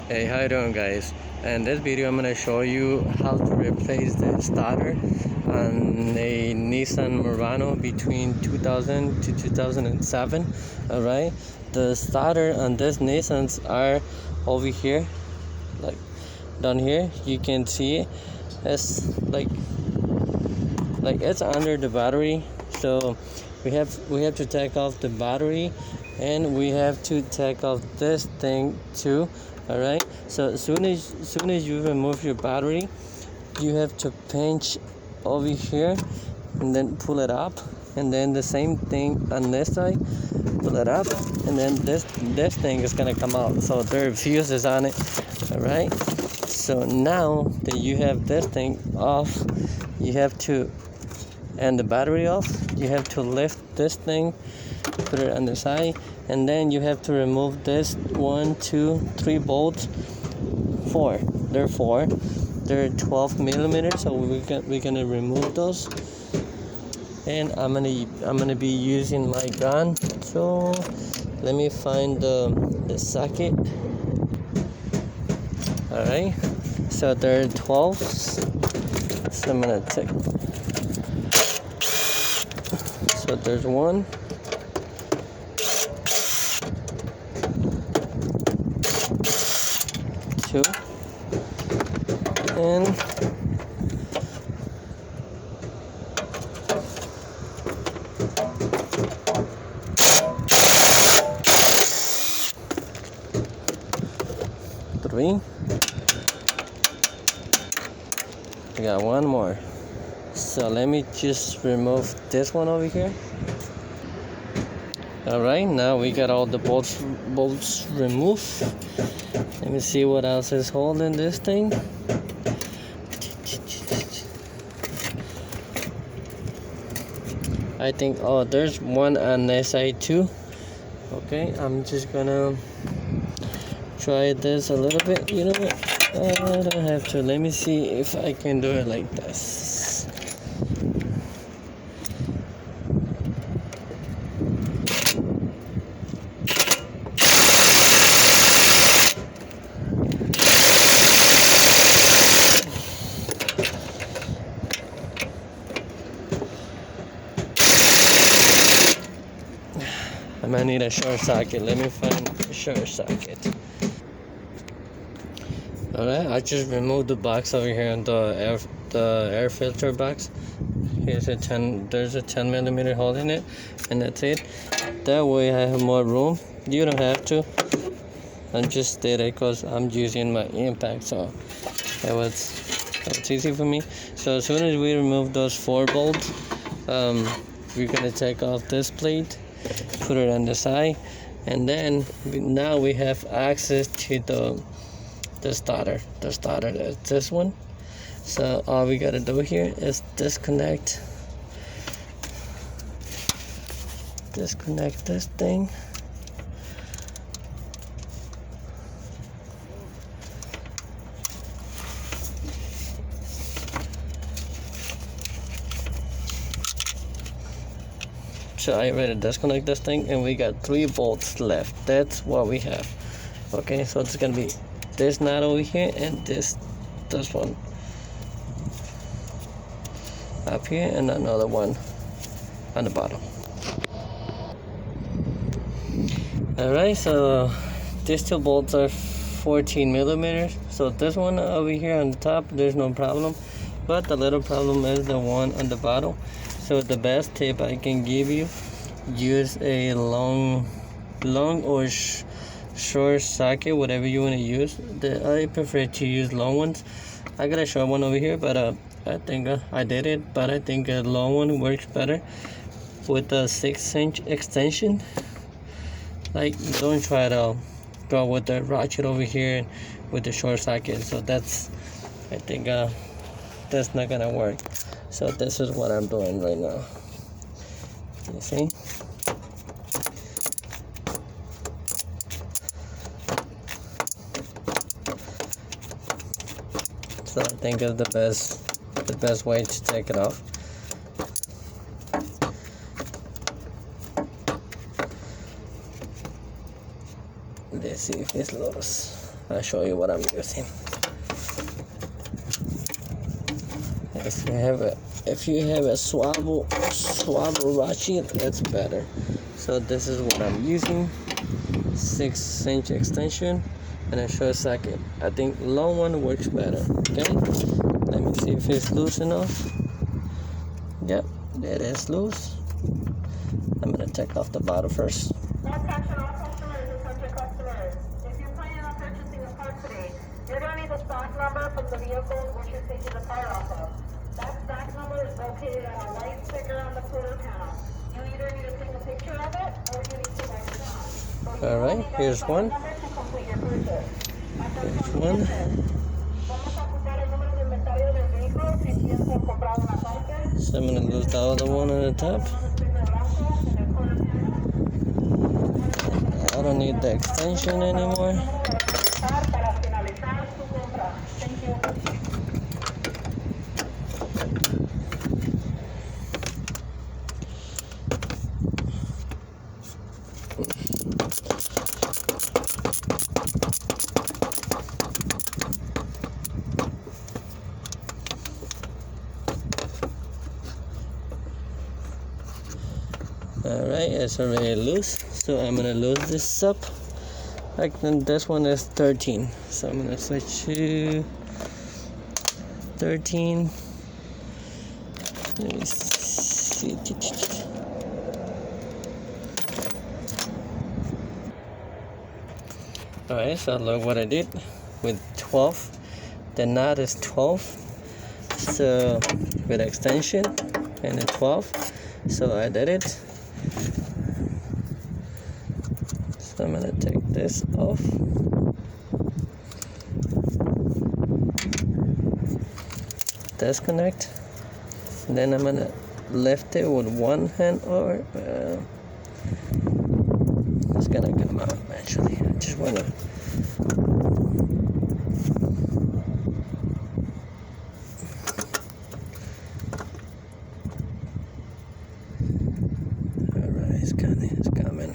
Hey, how you doing, guys? In this video I'm gonna show you how to replace the starter on a Nissan Murano between 2000 to 2007. Alright, the starter on this Nissans are over here, like down here. You can see it. It's like it's under the battery, so we have to take off the battery, and we have to take off this thing too. All right, so as soon as you remove your battery, you have to pinch over here and then pull it up, and then the same thing on this side, pull it up, and then this thing is gonna come out. So there are fuses on it. All right, so now that you have this thing off, you have to, and the battery off, you have to lift this thing, put it on the side, and then you have to remove this 1, 2, 3 bolts. Four. They're 12 millimeters, so we're gonna remove those. And I'm gonna be using my gun. So let me find the socket. All right. So they're 12s. So I'm gonna take. So there's 1, 2, and 3. I got 1 more. So let me just remove this one over here. Alright, now we got all the bolts removed. Let me see what else is holding this thing. I think, oh, there's one on this side too. Okay, I'm just gonna try this a little bit. You know what? I don't have to. Let me see if I can do it like this. I might need a short socket. Let me find a short socket. Alright, I just removed the box over here on the air filter box. There's a 10 millimeter hole in it, and that's it. That way I have more room. You don't have to. I just did it because I'm using my impact, so that was easy for me. So as soon as we remove those 4 bolts, we're gonna take off this plate, put it on the side, and then now we have access to the starter. Is this one. So all we gotta do here is disconnect this thing. So I already disconnect this thing, and we got 3 bolts left. That's what we have. Okay, so it's gonna be this knot over here and this one up here, and another one on the bottom. Alright, so these 2 bolts are 14 millimeters. So this one over here on the top, there's no problem, but the little problem is the one on the bottom. So the best tip I can give you, use a long or short socket, whatever you want to use. I prefer to use long ones. I got a short one over here, but I think I did it, but I think a long one works better with a 6-inch extension. Like, don't try to go with the ratchet over here with the short socket. So I think that's not gonna work. So this is what I'm doing right now. You see? So I think it's the best way to take it off. Let's see if it's loose. I'll show you what I'm using. If you have a swivel ratchet, that's better. So this is what I'm using, 6-inch extension, and I show a second. I think long one works better. Okay, let me see if it's loose enough. Yep, it is loose. I'm gonna take off the bottom first. Attention all customers and subject customers. If you're planning on purchasing a part today, you're going to need the stock number from the vehicle which you're taking the part off of. That stock number is located on a white sticker on the quarter panel. You either need to take a picture of it or you need to write it down. So Alright, here's one. to complete your purchase. Here's one. Vamos a apuntar el número de inventario del vehículo si piensan comprar una parte. So I'm gonna lose the other one on the top. I don't need the extension anymore. Alright, it's already loose, so I'm gonna lose this up. Like then this one is 13, so I'm gonna switch to 13. Let me see. Alright, so look what I did with 12. The knot is 12, so with extension and a 12. So I did it. So I'm gonna take this off. Disconnect. And then I'm gonna lift it with one hand, or it's gonna come out eventually. I just wanna. Alright, it's coming.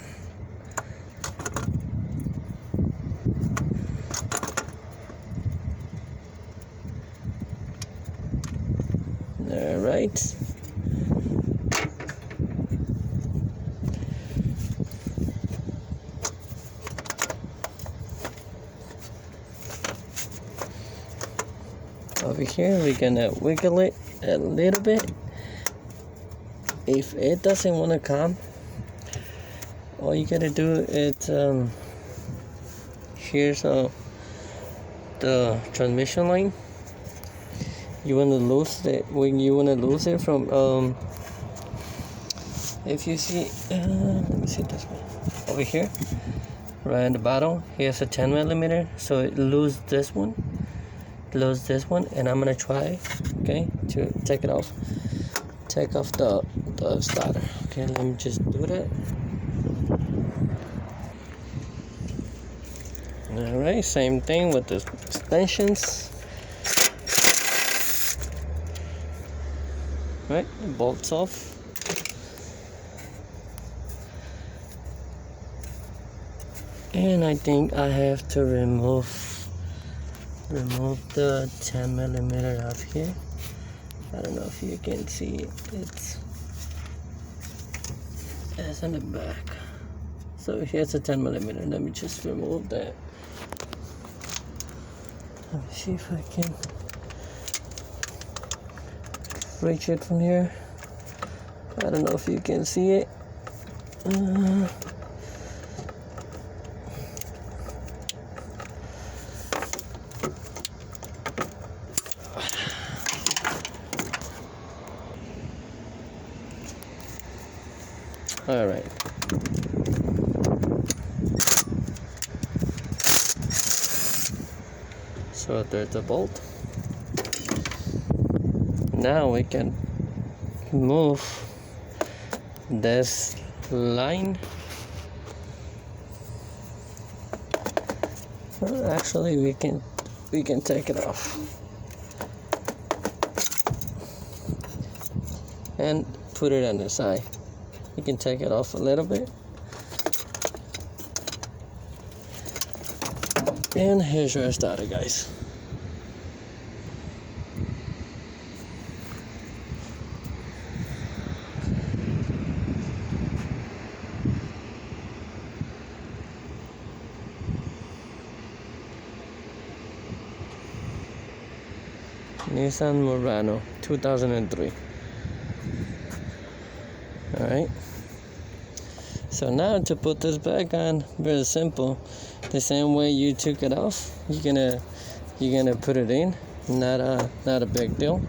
Alright. Over here we're gonna wiggle it a little bit. If it doesn't want to come, all you gotta do is here's the transmission line. You want to lose it when you want to lose it from if you see let me see this one over here, right at the bottom. Here's a 10 millimeter, so it lose this one, and I'm gonna try, okay, to take it off. Take off the starter. Okay, let me just do that. Alright, same thing with the extensions. Right, bolts off. And I think I have to remove the 10 millimeter off here. I don't know if you can see it. It's in the back. So here's a 10 millimeter. Let me just remove that. Let me see if I can reach it from here. I don't know if you can see it. All right. So there's the bolt. Now we can move this line. Well, actually, we can take it off and put it on the side. You can take it off a little bit. And here's your starter, guys. Nissan Murano 2003. Alright, so now to put this back on, very simple. The same way you took it off, you're gonna put it in. Not a big deal.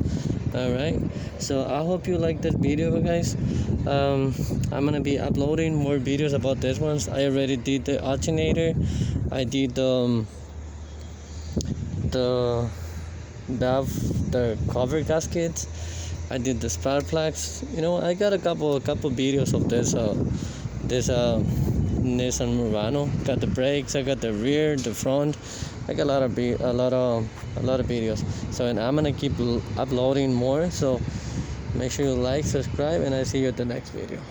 Alright, so I hope you like this video, guys. I'm gonna be uploading more videos about this ones. I already did the alternator, I did the valve, the cover gaskets, I did the spark plugs. You know, I got a couple videos of this Nissan Murano. Got the brakes, I got the rear, the front. I got a lot of videos. So, and I'm gonna keep uploading more. So make sure you like, subscribe, and I see you at the next video.